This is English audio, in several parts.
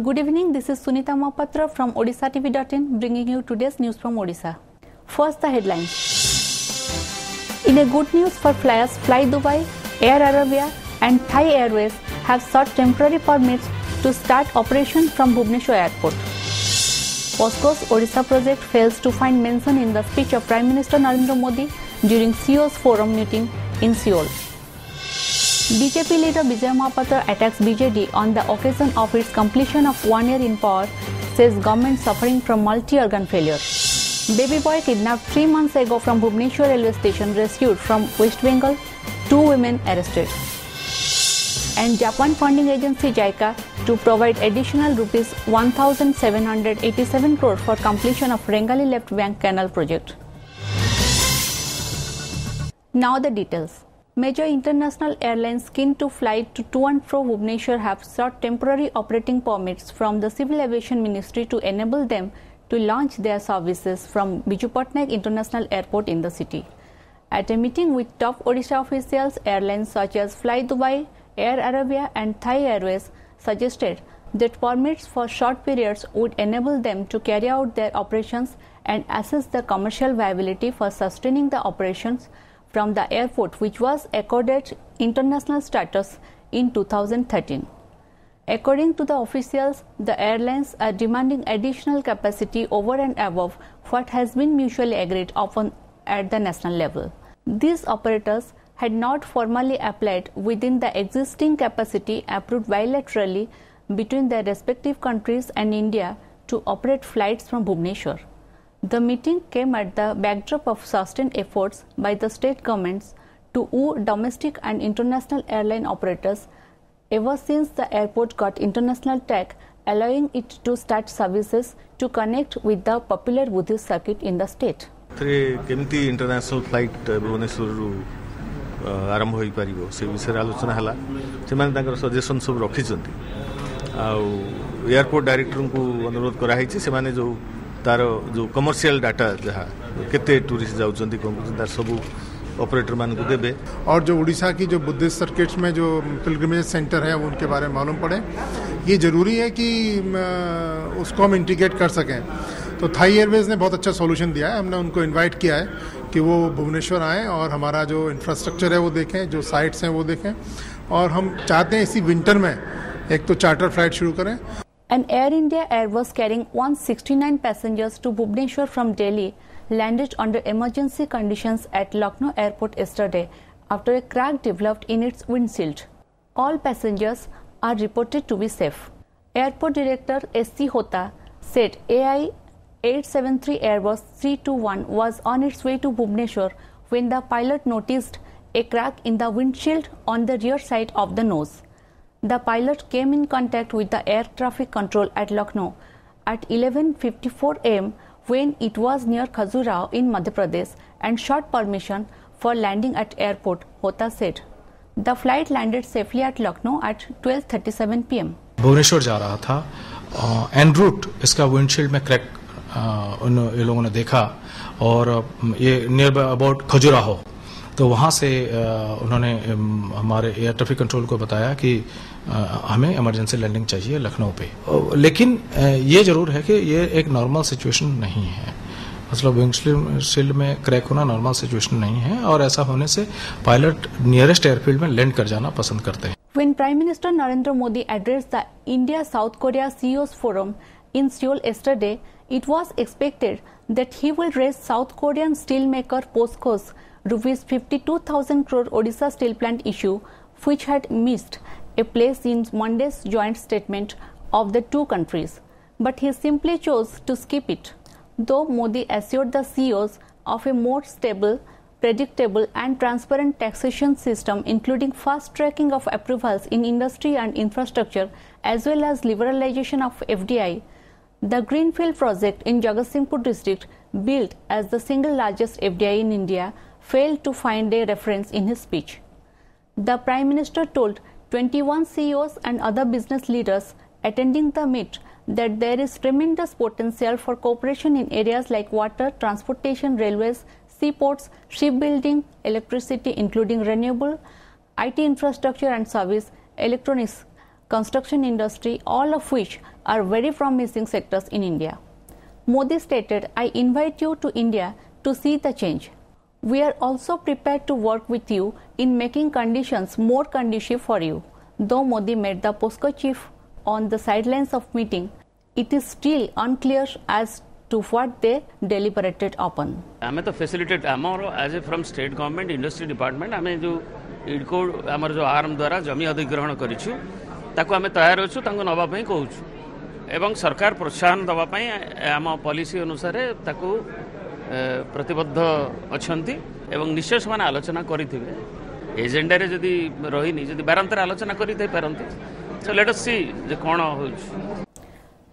Good evening, this is Sunita Mahapatra from ODISHATV.in bringing you today's news from Odisha. First, the headlines. In a good news for flyers, Fly Dubai, Air Arabia and Thai Airways have sought temporary permits to start operation from Bhubaneswar Airport. POSCO's Odisha project fails to find mention in the speech of Prime Minister Narendra Modi during CEO's forum meeting in Seoul. BJP leader Vijay Mahapatra attacks BJD on the occasion of its completion of 1 year in power, says government suffering from multi-organ failure. Baby boy kidnapped 3 months ago from Bhubaneswar railway station rescued from West Bengal, 2 women arrested. And Japan funding agency JICA to provide additional rupees 1,787 crore for completion of Rengali Left Bank Canal project. Now the details. Major international airlines keen to fly to and fro Bhubaneswar have sought temporary operating permits from the Civil Aviation Ministry to enable them to launch their services from Biju Patnaik International Airport in the city. At a meeting with top Odisha officials, airlines such as Fly Dubai, Air Arabia and Thai Airways suggested that permits for short periods would enable them to carry out their operations and assess the commercial viability for sustaining the operations from the airport, which was accorded international status in 2013. According to the officials, the airlines are demanding additional capacity over and above what has been mutually agreed upon at the national level. These operators had not formally applied within the existing capacity approved bilaterally between their respective countries and India to operate flights from Bhubaneswar. The meeting came at the backdrop of sustained efforts by the state governments to woo domestic and international airline operators ever since the airport got international tag, allowing it to start services to connect with the popular Buddhist circuit in the state. केमती international flight Bhubaneswar आरंभ हो पारिबो से विषय आलोचना हला से माने ताकर suggestion सब रखिचंती आ एयरपोर्ट डायरेक्टर को अनुरोध करा हिची से माने जो तार जो कमर्शियल डाटा जहाँ केते टूरिस्ट जाउचंती तार सब ऑपरेटर मान को देबे और जो उड़ीसा की जो बुद्धिस्ट सर्किट्स में जो पिलग्रिमेज सेंटर है उनके बारे में मालूम पड़े। ये जरूरी है कि उसको हम इंटीग्रेट कर सकें। तो थाई एयरवेज ने बहुत अच्छा सॉल्यूशन दिया है। हमने उनको इनवाइट किया है कि वो भुवनेश्वर आएँ और हमारा जो इंफ्रास्ट्रक्चर है वो देखें, जो साइट्स हैं वो देखें, और हम चाहते हैं इसी विंटर में एक तो चार्टर फ्लाइट शुरू करें। An Air India air was carrying 169 passengers to Bhubaneswar from Delhi landed under emergency conditions at Lucknow airport yesterday after a crack developed in its windshield. All passengers are reported to be safe. Airport Director S.C. Hota said AI 873 Airbus 321 was on its way to Bhubaneswar when the pilot noticed a crack in the windshield on the rear side of the nose. The pilot came in contact with the air traffic control at Lucknow at 11:54 am when it was near Khajuraho in Madhya Pradesh and sought permission for landing at airport, Hota said. The flight landed safely at Lucknow at 12:37 pm. Bhubaneswar जा रहा था, N root इसका windshield में crack ये लोगों ने देखा और ये नियर अबाउट खजुराहो, तो वहाँ से उन्होंने हमारे एयर ट्रैफिक कंट्रोल को बताया कि हमें इमरजेंसी लैंडिंग चाहिए लखनऊ पे। लेकिन ये जरूर है कि ये एक नॉर्मल सिचुएशन नहीं है, मतलब विंडशील्ड में क्रैक होना नॉर्मल सिचुएशन नहीं है और ऐसा होने से पायलट नियरेस्ट एयरफील्ड में लैंड कर जाना पसंद करते हैं। When Prime Minister Narendra Modi addressed the India-South Korea CEO's forum in Seoul yesterday, it was expected that he will raise South Korean steelmaker POSCO's rupees 52,000 crore Odisha steel plant issue, which had missed a place in Monday's joint statement of the two countries. But he simply chose to skip it. Though Modi assured the CEOs of a more stable, predictable and transparent taxation system, including fast tracking of approvals in industry and infrastructure, as well as liberalization of FDI, the Greenfield project in Jagatsinghpur district, built as the single largest FDI in India, failed to find a reference in his speech. The Prime Minister told 21 CEOs and other business leaders attending the meet that there is tremendous potential for cooperation in areas like water, transportation, railways, seaports, shipbuilding, electricity including renewable, IT infrastructure and service, electronics, construction industry, all of which are very promising sectors in India. Modi stated, "I invite you to India to see the change. We are also prepared to work with you in making conditions more conducive for you." Though Modi met the POSCO chief on the sidelines of meeting, it is still unclear as to what they deliberated upon. आमे तो facilitate आमर as a from state government industry department आमे जो इडको आमर जो arm द्वारा जमी अधिग्रहण करिछु ताको आमे तैयार अछु ताको नबा पई कहउछु एवं सरकार प्रोत्साहन दबा पई आम पॉलिसी अनुसार ताको प्रतिबद्ध अछंती एवं निश्चय समान आलोचना करिथिबे एजेंडा रे जदी रहिनी जदी बारंतर आलोचना करिथै परंती सो लेट अस सी जे कोन होछ.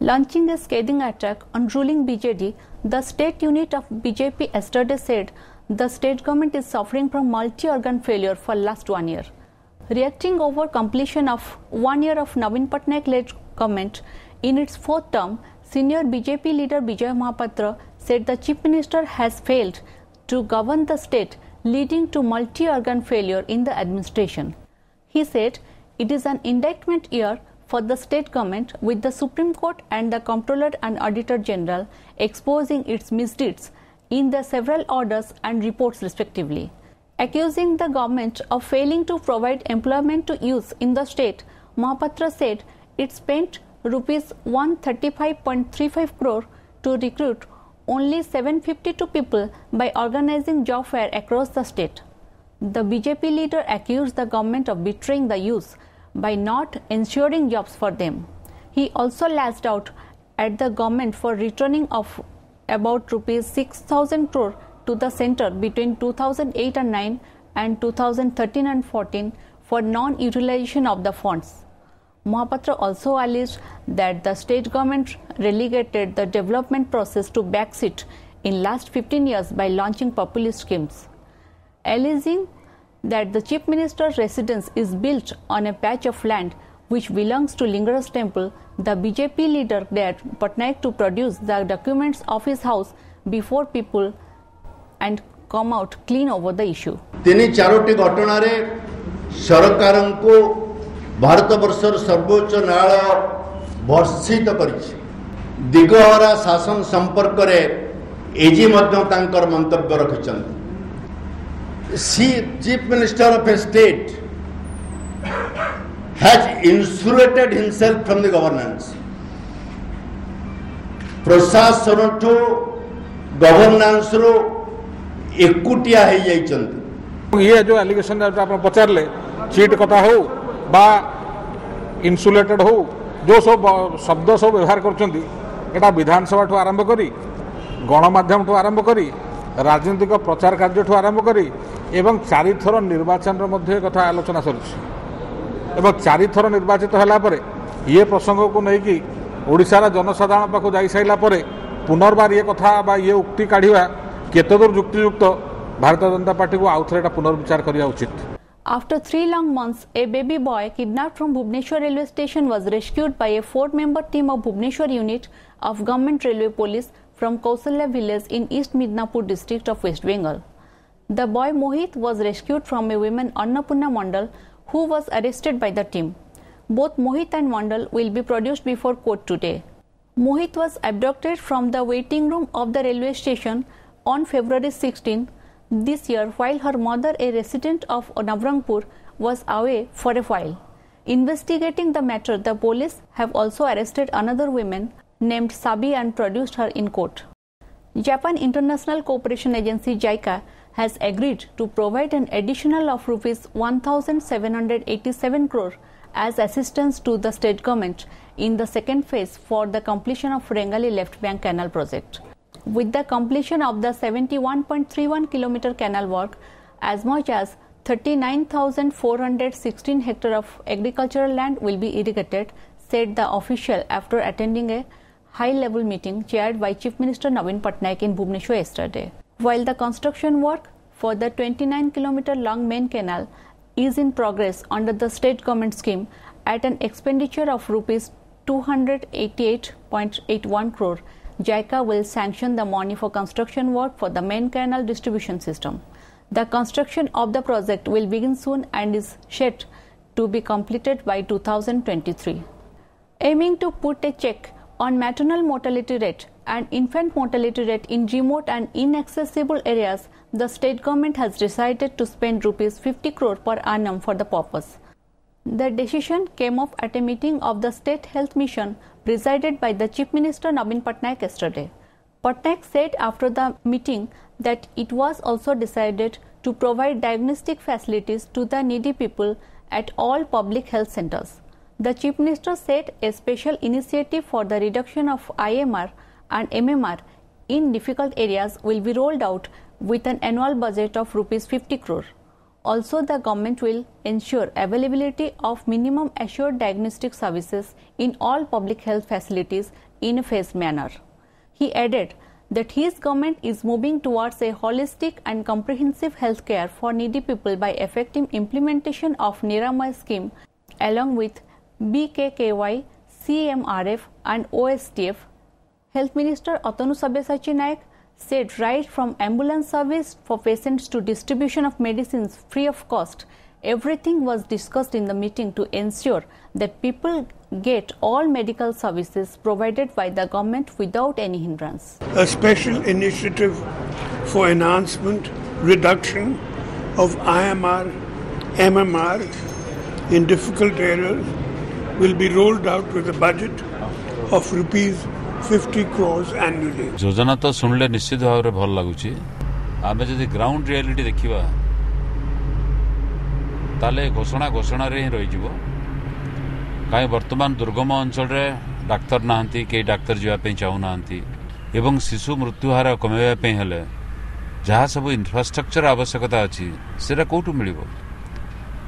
Launching a scathing attack on ruling BJD, the state unit of BJP yesterday said the state government is suffering from multi-organ failure for last 1 year. Reacting over completion of 1 year of Navin Patnaik-led government in its 4th term, senior BJP leader Vijay Mahapatra said the chief minister has failed to govern the state, leading to multi-organ failure in the administration. He said it is an indictment year for the state government, with the Supreme Court and the Comptroller and Auditor General exposing its misdeeds in the several orders and reports respectively. Accusing the government of failing to provide employment to youth in the state, Mahapatra said it spent rupees 135.35 crore to recruit only 752 people by organizing job fair across the state. The BJP leader accused the government of betraying the youth by not ensuring jobs for them. He also lashed out at the government for returning of about rupees 6,000 crore to the centre between 2008 and 9 and 2013 and 14 for non-utilization of the funds. Mahapatra also alleged that the state government relegated the development process to backseat in last 15 years by launching populist schemes. Alleging that the chief minister's residence is built on a patch of land which belongs to Lingara's temple, the BJP leader dared Patnaik to produce the documents of his house before people and come out clean over the issue. तिनी चारोटी घटना रे सरकार को भारत वर्षर सर्वोच्च न्यायालय भर्सित करिछि. दिगहरा शासन संपर्क रे एजी मध्य तांकर मंतव्य रखिछन. Chief Minister of a state has insulated himself from the governance. प्रशासन ठो गवर्नेंस रो एकुटिया हे जाइछन्ती. ये जो एलिगेशन आप पचारले चीट कथा हो बा इन्सुलेटेड हो जो सब शब्द सब व्यवहार करछन्ती एटा विधानसभा ठो आरंभ करी गणमाध्यम ठो आरंभ करी राजनीतिक प्रचार कार्य ठू आरंभ करी एवं 4 थर निर्वाचन मध्य कथा आलोचना सर एवं 4 थर निर्वाचित होला परे ये प्रसंग को नहीं कि ओडिशार जनसाधारण पाखु जाई साइला परे पुनर्बार ये कथा बा ये उक्ति काढ़िवा केतदूर युक्तियुक्त भारतीय जनता पार्टी को आउथरेटा पुनर्विचार करिया उचित. After 3 long months, a baby boy kidnapped from Bhubaneswar railway station was rescued by a 4-member team of Bhubaneswar unit of Government Railway Police from Kausalya village in East Midnapur district of West Bengal. The boy Mohit was rescued from a woman Annapurna Mandal who was arrested by the team. Both Mohit and Mandal will be produced before court today. Mohit was abducted from the waiting room of the railway station on February 16 this year while her mother, a resident of Navrangpur, was away for a while. Investigating the matter, the police have also arrested another woman named Sabi and produced her in court. Japan International Cooperation Agency JICA has agreed to provide an additional of rupees 1,787 crore as assistance to the state government in the second phase for the completion of Rengali Left Bank Canal project. With the completion of the 71.31 km canal work, as much as 39,416 hectares of agricultural land will be irrigated, said the official after attending a high-level meeting chaired by Chief Minister Navin Patnaik in Bhubaneswar yesterday. While the construction work for the 29 km long main canal is in progress under the state government scheme at an expenditure of rupees 288.81 crore, JICA will sanction the money for construction work for the main canal distribution system. The construction of the project will begin soon and is set to be completed by 2023. Aiming to put a check on maternal mortality rate and infant mortality rate in remote and inaccessible areas, the state government has decided to spend rupees 50 crore per annum for the purpose. The decision came up at a meeting of the State Health Mission presided by the Chief Minister Naveen Patnaik yesterday. Patnaik said after the meeting that it was also decided to provide diagnostic facilities to the needy people at all public health centers. The Chief Minister said a special initiative for the reduction of IMR and MMR in difficult areas will be rolled out with an annual budget of rupees 50 crore. Also, the government will ensure availability of minimum assured diagnostic services in all public health facilities in a phased manner. He added that his government is moving towards a holistic and comprehensive health care for needy people by effective implementation of Niramay scheme along with BKKY, CMRF and OSTF. Health Minister Atanu Sabyasachi Naik said right from ambulance service for patients to distribution of medicines free of cost, everything was discussed in the meeting to ensure that people get all medical services provided by the government without any hindrance. A special initiative for enhancement, reduction of IMR, MMR in difficult areas will be rolled out with a budget of rupees 50 crores annually. योजना तो सुनले निश्चित भाव रे भल लागुची आमे जदि ground reality देखिबा ताले घोषणा रे ही रही जीवो काई वर्तमान दुर्गम अंचल रे डाक्टर नाहंती के डाक्टर जीवा पे चाहू नाहंती एवं शिशु मृत्यु हार कमेवा पे हेले जहा सब इंफ्रास्ट्रक्चर आवश्यकता अछि सेरा कोठु मिलिबो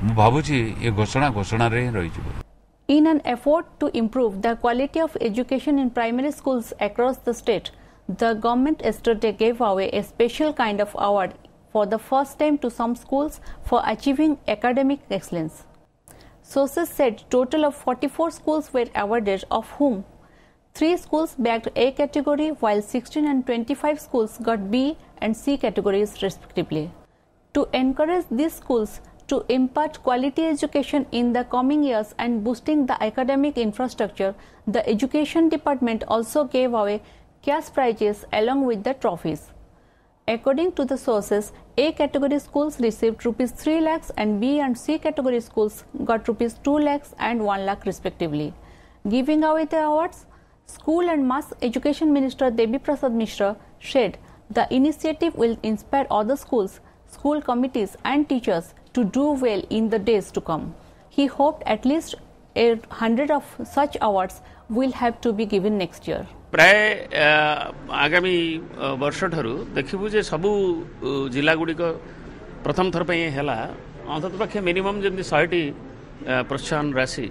मु भाबुची ए घोषणा रे ही रही जीवो. In an effort to improve the quality of education in primary schools across the state, the government yesterday gave away a special kind of award for the first time to some schools for achieving academic excellence. Sources said total of 44 schools were awarded, of whom 3 schools bagged A category while 16 and 25 schools got B and C categories respectively. To encourage these schools to impart quality education in the coming years and boosting the academic infrastructure, the Education Department also gave away cash prizes along with the trophies. According to the sources, A category schools received rupees 3 lakhs and B and C category schools got rupees 2 lakhs and 1 lakh respectively. Giving away the awards, School and Mass Education Minister Devi Prasad Mishra said the initiative will inspire other schools, school committees and teachers to do well in the days to come. He hoped at least 100 of such awards will have to be given next year. प्राय आगामी वर्ष ठारू देखिबु जे सबु जिला गुड़िक प्रथम थर पे हैला अंतत पक्षे मिनिमम जमी 100टी प्रोत्साहन राशि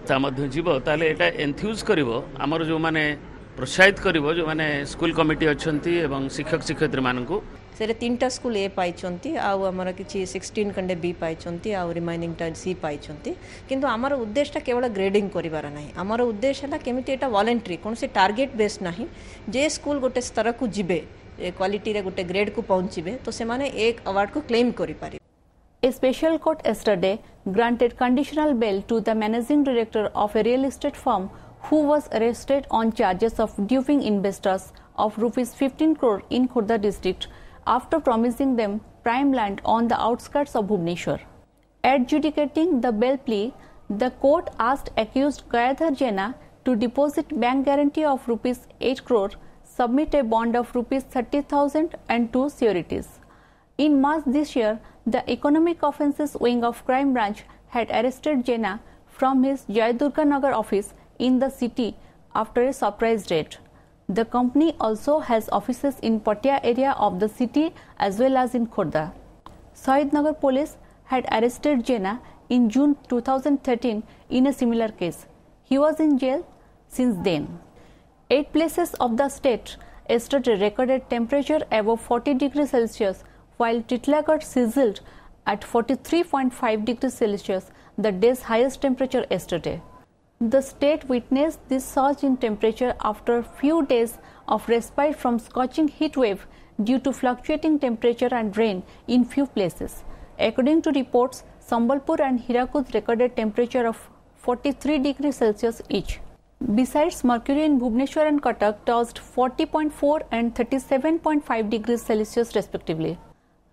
ता मध्य जीव ताले एटा एन्थ्यूज करिवो हमर जो माने प्रोत्साहित करिवो जो माने स्कूल कमिटी अछंती एवं शिक्षक शिक्षयित्री मानकु से 3टा स्कूल ए पाइचंती आउ हमर किछि 16 खंडे बी पाइचंती आउ रिमाइनिंग टा सी पाइचंती किंतु हमर उद्देश्य केवल ग्रेडिंग करिवार नाही हमर उद्देश्य हला केमिति एटा वॉलंटरी कोन से टारगेट बेस नाही जे स्कूल गोटे स्तर को जिबे क्वालिटी रे गोटे ग्रेड को पहुंचीबे तो से माने एक अवार्ड को क्लेम करि पारि. A special court yesterday granted conditional bail to the managing director of a real estate firm who was arrested on charges of duping investors of rupees 15 crore in Khurda district after promising them prime land on the outskirts of Bhubaneswar. Adjudicating the bail plea, the court asked accused Gayadhar Jena to deposit bank guarantee of rupees 8 crore, submit a bond of rupees 30,000 and 2 sureties. In March this year, the Economic Offences Wing of Crime Branch had arrested Jena from his Jayadurga Nagar office in the city after a surprise raid. The company also has offices in Patia area of the city as well as in Khurda. Sahidnagar police had arrested Jena in June 2013 in a similar case. He was in jail since then. 8 places of the state yesterday recorded temperature above 40 degrees Celsius, while Titlagarh sizzled at 43.5 degrees Celsius, the day's highest temperature yesterday. The state witnessed this surge in temperature after a few days of respite from scorching heat wave due to fluctuating temperature and rain in few places. According to reports, Sambalpur and Hirakud recorded temperature of 43 degrees Celsius each. Besides, mercury in Bhubaneswar and Cuttack touched 40.4 and 37.5 degrees Celsius respectively.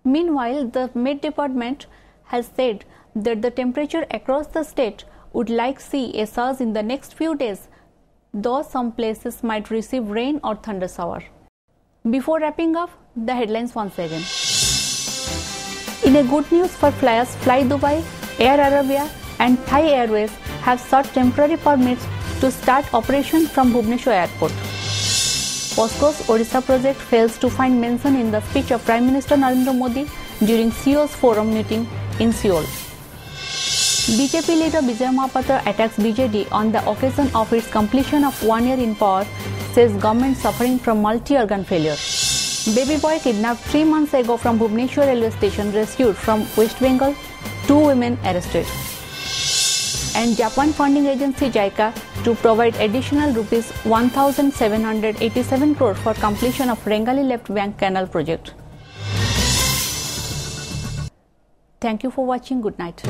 Meanwhile, the Met Department has said that the temperature across the state would likely see a surge in the next few days, though some places might receive rain or thunder shower. Before wrapping up, the headlines once again. In a good news for flyers, Fly Dubai, Air Arabia and Thai Airways have sought temporary permits to start operation from Bhubaneswar Airport. POSCO's Odisha project fails to find mention in the speech of Prime Minister Narendra Modi during CEO's forum meeting in Seoul. BJP leader Vijay Mahapatra attacks BJD on the occasion of its completion of 1 year in power, says government suffering from multi-organ failure. Baby boy kidnapped 3 months ago from Bhubaneswar railway station rescued from West Bengal, 2 women arrested. And Japan funding agency JICA to provide additional rupees 1,787 crore for completion of Rengali Left Bank Canal project. Thank you for watching. Good night.